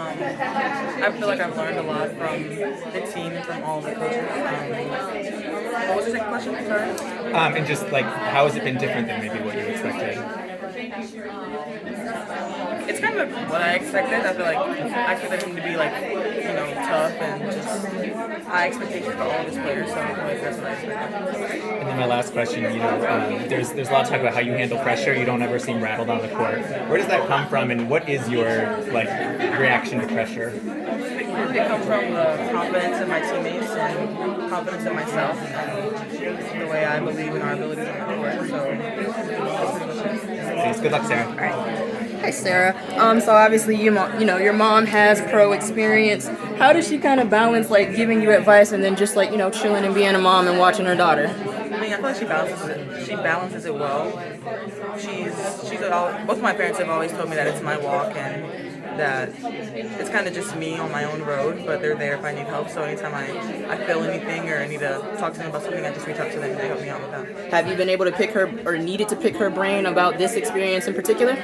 I feel like I've learned a lot from the team and from all the coaches. What was the second question? Sorry. And just like, how has it been different than maybe what you expected? It's kind of what I expected. I feel like I expected him to be like, tough and just high expectations for all of his players. So I feel like that's what I expected. And then my last question, there's a lot of talk about how you handle pressure. You don't ever seem rattled on the court. Where does that come from, and what is your reaction to pressure? It comes from the confidence in my teammates and confidence in myself and the way I believe in our abilities on the court. So that's pretty much it. Thanks. Good luck, Sarah. All right. Hi, Sarah. So obviously, your mom has pro experience. How does she kind of balance giving you advice and then just chilling and being a mom and watching her daughter? I mean, I feel like she balances it. She balances it well. Both of my parents have always told me that it's my walk and that it's kind of just me on my own road, but they're there if I need help. So anytime I feel anything or I need to talk to them about something, I just reach out to them and they help me out with that. Have you been able to pick her or needed to pick her brain about this experience in particular?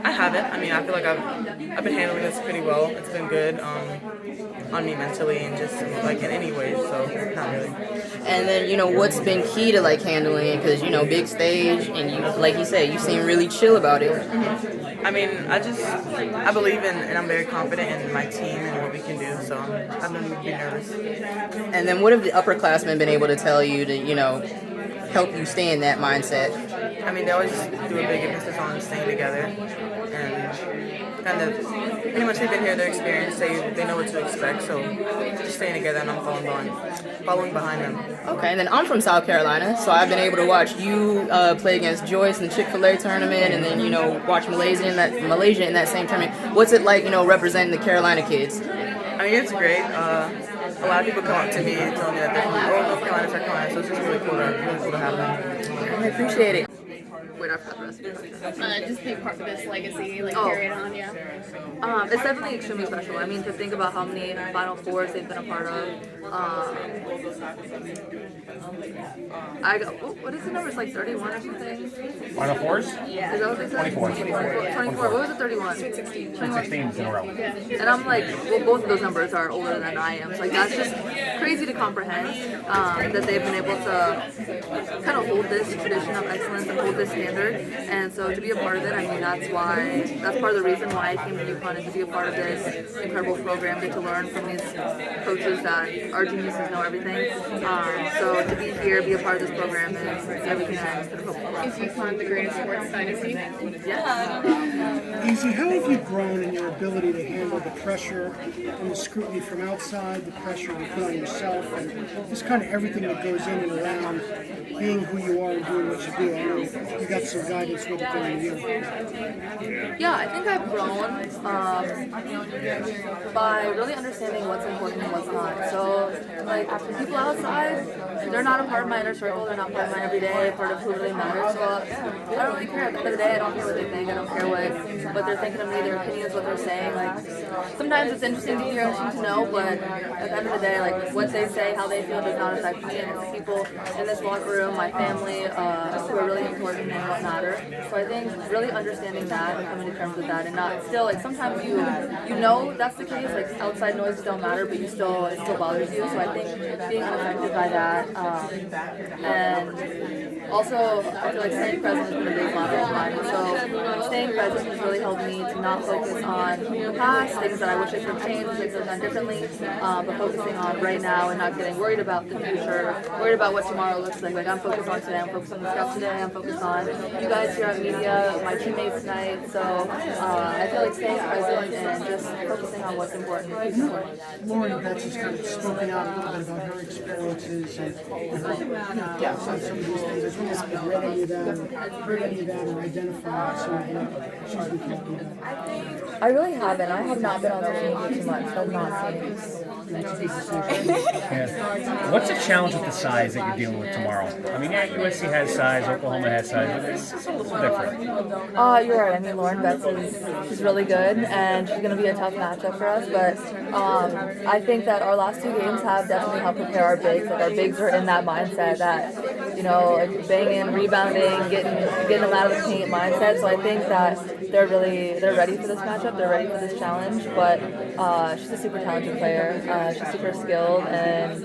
I haven't. I mean, I feel like I've been handling this pretty well. It's been good on me mentally and just in any way. So not really. And then what's been key to handling it? Because big stage and you, like you said, you seem really chill about it. Mm-hmm. I mean, I believe in and I'm very confident in my team and what we can do. So I'm not even nervous. And then what have the upperclassmen been able to tell you to help you stay in that mindset? I mean, they always do a big emphasis on staying together and kind of pretty much they've been here, their experience, they know what to expect, so just staying together and I'm following behind them. Okay, and then I'm from South Carolina, so I've been able to watch you play against Joyce in the Chick-fil-A tournament and then, watch Malaysia in that same tournament. What's it like, representing the Carolina kids? I mean, it's great. A lot of people come up to me and tell me that they're from North Carolina, South Carolina, so it's just really cool to have them. I appreciate it. Wait, I forgot the rest of it. Just be part of this legacy, carry it on, yeah. It's definitely extremely special. I mean, to think about how many Final Fours they've been a part of. What is the number? It's 31 or something? Final Fours? Yeah. Is that what they said? 24. What was it, 31? 16 in a row. And I'm both of those numbers are older than I am. So that's just crazy to comprehend that they've been able to kind of hold this tradition of excellence and hold this standard. And so to be a part of it, I mean, that's part of the reason why I came to UConn, and to be a part of this incredible program, get to learn from these coaches that are geniuses, know everything. So to be here, be a part of this program is everything I could have hoped for. Is UConn the greatest sports dynasty? Yeah. Azzi, how have you grown in your ability to handle the pressure and the scrutiny from outside, the pressure you put on yourself, and just kind of everything that goes in and around being who you are and doing what you do? I know you got some guidance with it during the year. Yeah, I think I've grown by really understanding what's important and what's not. So, people outside, they're not a part of my inner circle, they're not part of my everyday, part of who really matters. So, I don't really care. At the end of the day, I don't care what they think, I don't care what they're thinking of me, their opinions, what they're saying. Sometimes it's interesting to hear, interesting to know, but at the end of the day, what they say, how they feel does not affect me, and it's the people in this locker room, my family, who are really important and what matter. So I think really understanding that and coming to terms with that, and not still sometimes you know that's the case, outside noises don't matter, but it still bothers you. So I think being unaffected by that, and also I feel like staying present has been a big motto of mine. So staying present has really helped me to not focus on the past, things that I wish I could have changed, things I've done differently, but focusing on right now and not getting worried about the future, worried about what tomorrow looks like. I'm focused on today, I'm focused on the stuff today, I'm focused on you guys here at media, my teammates tonight. So I feel like staying present and just focusing on what's important is important. Lauren Betts has kind of spoken out a little bit about her experiences and some of these things. I was wondering if you've read any of that, heard any of that, or identified some of what she's been talking about. I really haven't. I have not been on social media too much. I've not seen Yeah. What's the challenge with the size that you're dealing with tomorrow? I mean, USC has size, Oklahoma has size, but it's a little different. You're right. I mean, Lauren Betts she's really good, and she's going to be a tough matchup for us. But I think that our last two games have definitely helped prepare our bigs. Our bigs are in that mindset that like banging, rebounding, getting them out of the paint mindset. So I think that they're ready for this matchup. They're ready for this challenge. But she's a super talented player. She's super skilled, and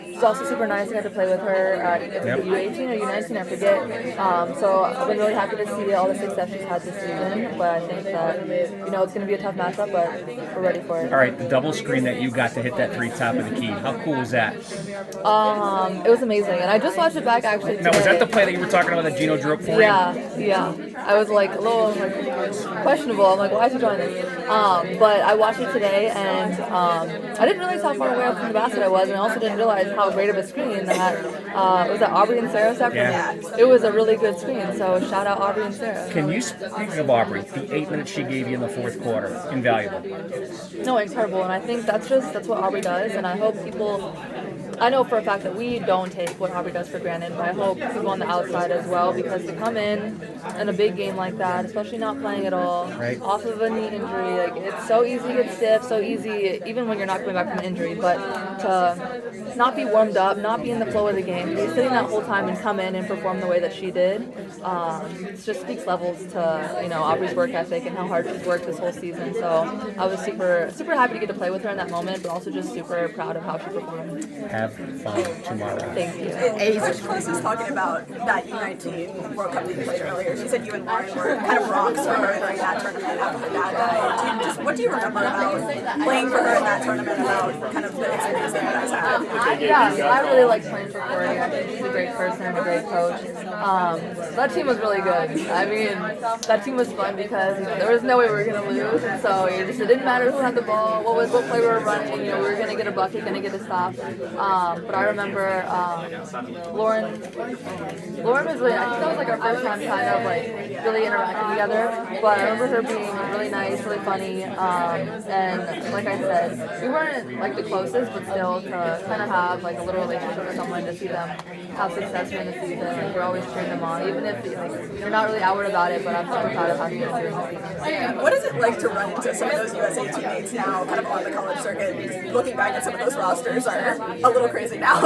she's also super nice. I got to play with her at U18 or U19, I forget. So I've been really happy to see all the success she's had this season. But I think that it's going to be a tough matchup, but we're ready for it. All right, the double screen that you got to hit that three top of the key. How cool was that? It was amazing, and I just watched it back actually today. Now, was that the play that you were talking about that Gino drew up for you? Yeah. I was like a little questionable. I'm like, why is he drawing this? But I watched it today, and I didn't realize how far away from the basket I was, and I also didn't realize how great of a screen that was that Aubrey and Sarah set for me. It was a really good screen, so shout out Aubrey and Sarah. Can you, speaking of Aubrey, the 8 minutes she gave you in the fourth quarter, invaluable. No, incredible, and I think that's what Aubrey does, and I hope people. I know for a fact that we don't take what Aubrey does for granted, but I hope people on the outside as well, because to come in a big game like that, especially not playing at all, off of a knee injury, like it's so easy to get stiff, so easy, even when you're not coming back from an injury, but to not be warmed up, not be in the flow of the game, be sitting that whole time and come in and perform the way that she did, it just speaks levels to Aubrey's work ethic and how hard she's worked this whole season. So I was super happy to get to play with her in that moment, but also just super proud of how she performed. Have fun tomorrow. Thank you. Chris was talking about that U19 World Cup that you played earlier. She said you and Lauren were kind of rocks for her during that tournament after her dad died. What do you remember about playing for her in that tournament, about kind of the experience that you guys had? Yeah, I really like playing for Corey. I think she's a great person and a great coach. That team was really good. I mean, that team was fun because there was no way we were going to lose. And so it didn't matter who had the ball, what play we were running. We were going to get a bucket, going to get a stop. But I remember Lauren was really, I think that was like our first time kind of like really interacting together. But I remember her being really nice, really funny. And like I said, we weren't like the closest, but still to kind of have like a little relationship with someone, to see them have success during the season. Like we're always cheering them on, even if you're not really outward about it, but I'm super proud of how she's doing the season. What is it like to run into some of those USA teammates now, kind of on the college circuit? Looking back at some of those rosters are a little crazy now.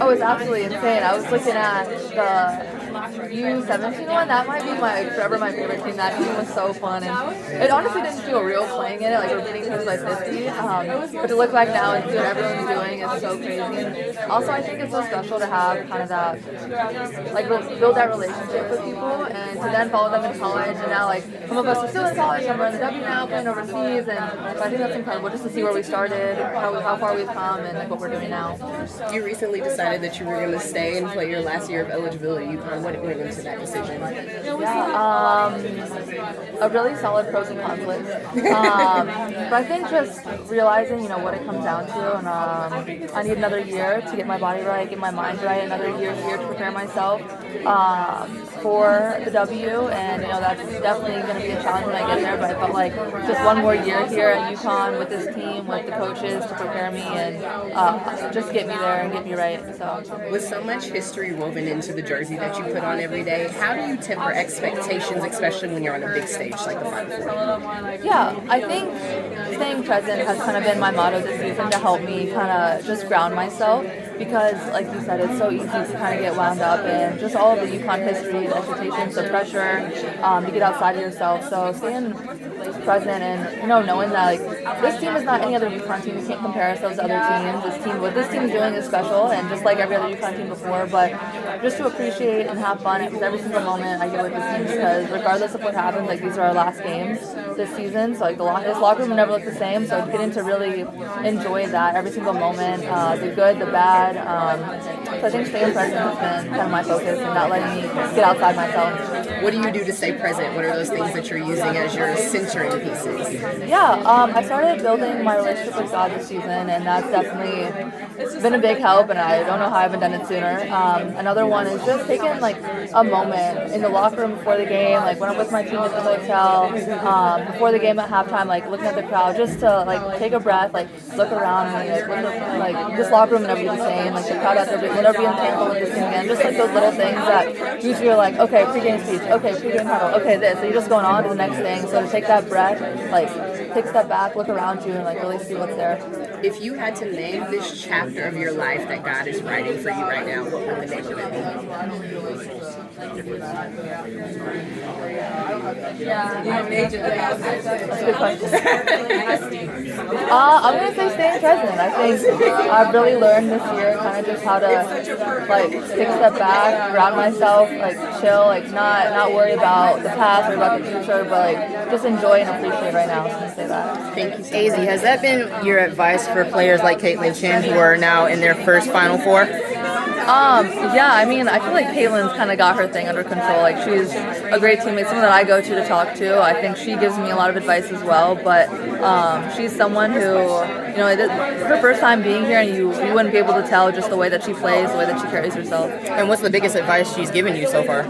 Oh, it's absolutely insane. I was looking at the U17 one. That might be forever my favorite team. That team was so fun, and it honestly didn't feel real playing in it. Like we're beating teams by 50. But to look back now and see what everyone's doing is so crazy. And also, I think it's so special to have kind of that, like build that relationship with people, and to then follow them in college. And now, like some of us are still in college, some are in the W now, playing overseas, and I think that's incredible just to see where we started, how far we've come, and like what we're doing now. You recently decided that you were going to stay and play your last year of eligibility at UConn. What went into that decision? Yeah, a really solid pros and conflicts. But I think just realizing, what it comes down to, and I need another year to get my body right, get my mind right, another year here to prepare myself for the W, and that's definitely going to be a challenge when I get there, but I felt like just one more year here at UConn with this team, with the coaches to prepare me and just get me there and get me right. So with so much history woven into the jersey that you put on every day, how do you temper expectations, especially when you're on a big stage like the Final Four? Yeah, I think staying present has kind of been my motto this season, to help me kind of just ground myself, because like you said, it's so easy to kind of get wound up in just all of the UConn history, the expectations, the pressure, to get outside of yourself. So staying present and knowing that like this team is not any other UConn team. We can't compare ourselves to other teams. What this team is doing is special, and just like every other UConn team before, but just to appreciate and have fun with every single moment I get with this team, because regardless of what happens, like these are our last games this season, so like this locker room will never look the same, so getting to really enjoy that every single moment, the good, the bad. So I think staying present has been kind of my focus, and not letting me get outside myself. What do you do to stay present? What are those things that you're using as your centering pieces? Yeah, I started building my relationship with God this season, and that's definitely been a big help, and I don't know how I haven't done it sooner. Another one is just taking like a moment in the locker room before the game, like when I'm with my team at the hotel, before the game at halftime, like looking at the crowd, just to like take a breath, like look around me, like this locker room will never be the same, like the crowd out there will never be in Tampa with this team again, just like those little things that usually you're like, okay, pregame speech, okay, pregame huddle, okay, this, so you're just going on to the next thing. So to take that breath, like take a step back, look around you, and like really see what's there. If you had to name this chapter of your life that God is writing for you right now, what would the name of it be? That's a good question. I'm gonna say staying present. I think I've really learned this year kind of just how to like take a step back, ground myself, like chill, like not worry about the past or about the future, but like just enjoy and appreciate right now. So I'm gonna say that. Thank you. Azzi, has that been your advice for players like Caitlin Chin who are now in their first Final Four? Yeah, I mean, I feel like Caitlin's kind of got her thing under control. Like, she's a great teammate, someone that I go to talk to. I think she gives me a lot of advice as well, but she's someone who, you know, her first time being here, and you wouldn't be able to tell just the way that she plays, the way that she carries herself. And what's the biggest advice she's given you so far?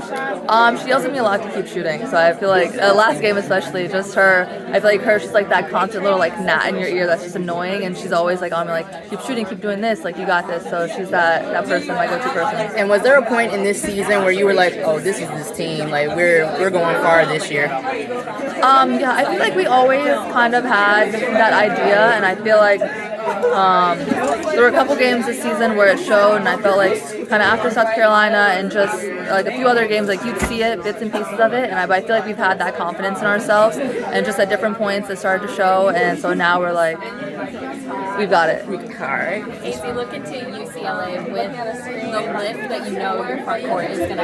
She yells at me a lot to keep shooting, so I feel like last game especially, just her, I feel like her, she's like that constant little like gnat in your ear that's just annoying, and she's always like on me like, keep shooting, keep doing this, like you got this. So she's that person, my go-to person. And was there a point in this season where you were like, oh, this is this team, like we're going far this year? Yeah, I feel like we always kind of had that idea, and I feel like there were a couple games this season where it showed, and I felt like kind of after South Carolina and just like a few other games, like you'd see it, bits and pieces of it, and I feel like we've had that confidence in ourselves, and just at different points it started to show, and so now we're like, we've got it. All right. Azzi, look into UCLA with the lift that you know your front court is going to